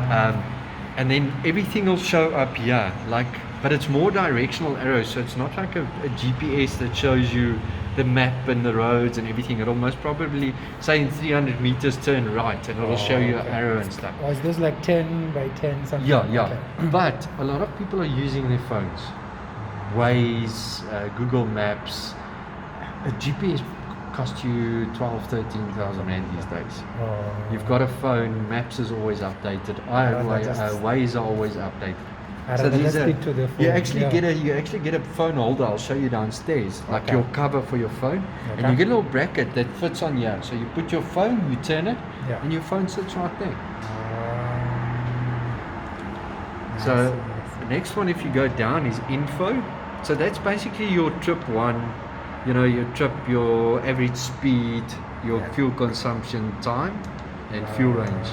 And then everything will show up here, like, but it's more directional arrows, so it's not like a GPS that shows you the map and the roads and everything. It'll most probably say in 300 meters turn right, and it'll show you an arrow and stuff. Or is this like 10 by 10 something? Yeah, yeah. Okay. But a lot of people are using their phones. Waze, Google Maps. A GPS costs you 13,000 rand these days. You've got a phone, Maps is always updated. Waze are always updated. So these are, to the phone. You actually get a phone holder. I'll show you downstairs, like your cover for your phone, and you get a little bracket that fits on here. So you put your phone, you turn it, and your phone sits right there. So the next one, if you go down, is info. So that's basically your trip one. You know, your trip, your average speed, your fuel consumption time, and fuel range.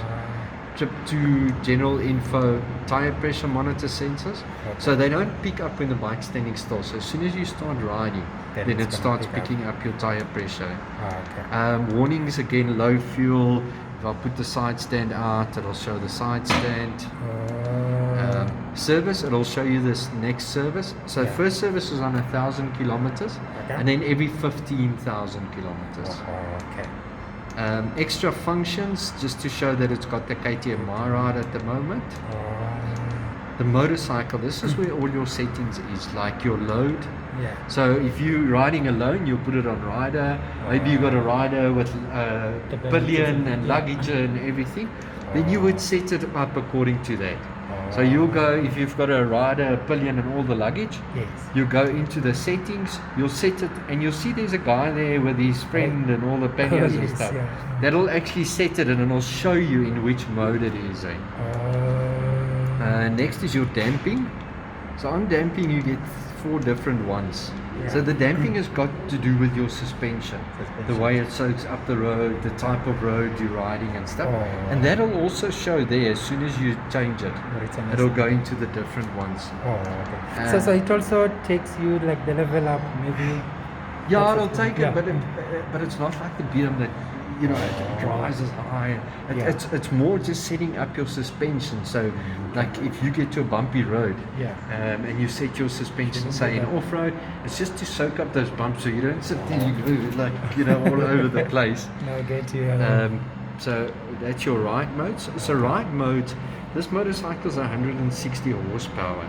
Trip 2, general info, tire pressure monitor sensors. So they don't pick up when the bike's standing still. So as soon as you start riding, then it starts picking up your tire pressure. Warnings again, low fuel. If I put the side stand out, it'll show the side stand. Service, it'll show you this next service. So first service is on 1,000 kilometers, and then every 15,000 kilometers. Extra functions, just to show that it's got the KTM mile-ride at the moment. The motorcycle, this is where all your settings is, like your load. So if you're riding alone, you'll put it on rider. Maybe you got a rider with pillion and luggage and everything, then you would set it up according to that. So you'll go, if you've got a rider, a pillion and all the luggage, you go into the settings, you'll set it, and you'll see there's a guy there with his friend and all the panniers and stuff. That'll actually set it, and it'll show you in which mode it is in. Next is your damping. So on damping you get 4 different ones. So the damping has got to do with your suspension, the way it soaks up the road, the type of road you're riding and stuff. And that'll also show there as soon as you change it. It'll go into the different ones. So it also takes you like the level up, maybe. Yeah, it'll take it, but it's not like the BM that, you know, it rises high. It's more just setting up your suspension. So like if you get to a bumpy road and you set your suspension, say in off-road, it's just to soak up those bumps so you don't sit there, you go like, you know, all over the place. So that's your ride modes. So ride modes, this motorcycle's 160 horsepower.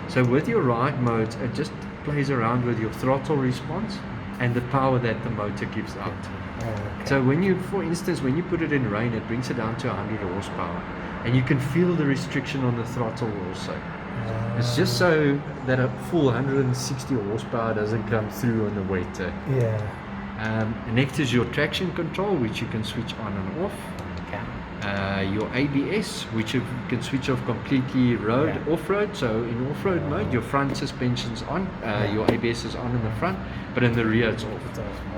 So with your ride modes, it just plays around with your throttle response and the power that the motor gives out. So when you, for instance, when you put it in rain, it brings it down to 100 horsepower, and you can feel the restriction on the throttle also. It's just so that a full 160 horsepower doesn't come through on the wet. Next is your traction control, which you can switch on and off. Your ABS, which you can switch off completely off-road. So in off-road mode, your front suspension's on, your ABS is on in the front, but in the rear it's off.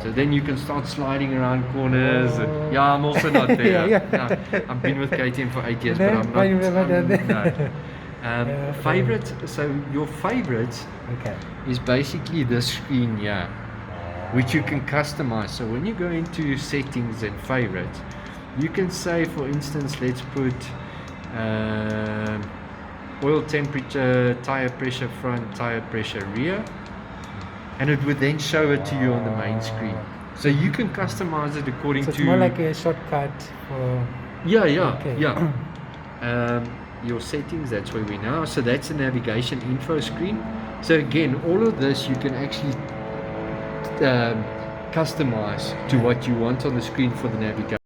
So then you can start sliding around corners. I'm also not there. I've been with KTM for 8 years, but I'm not. Favorite. So your favorite is basically this screen here, which you can customize. So when you go into settings and favorites, you can say, for instance, let's put oil temperature, tire pressure front, tire pressure rear, and it would then show it to you on the main screen. So you can customize it according to... it's more like a shortcut for... your settings, that's where we now. So that's the navigation info screen. So again, all of this you can actually customize to what you want on the screen for the navigation.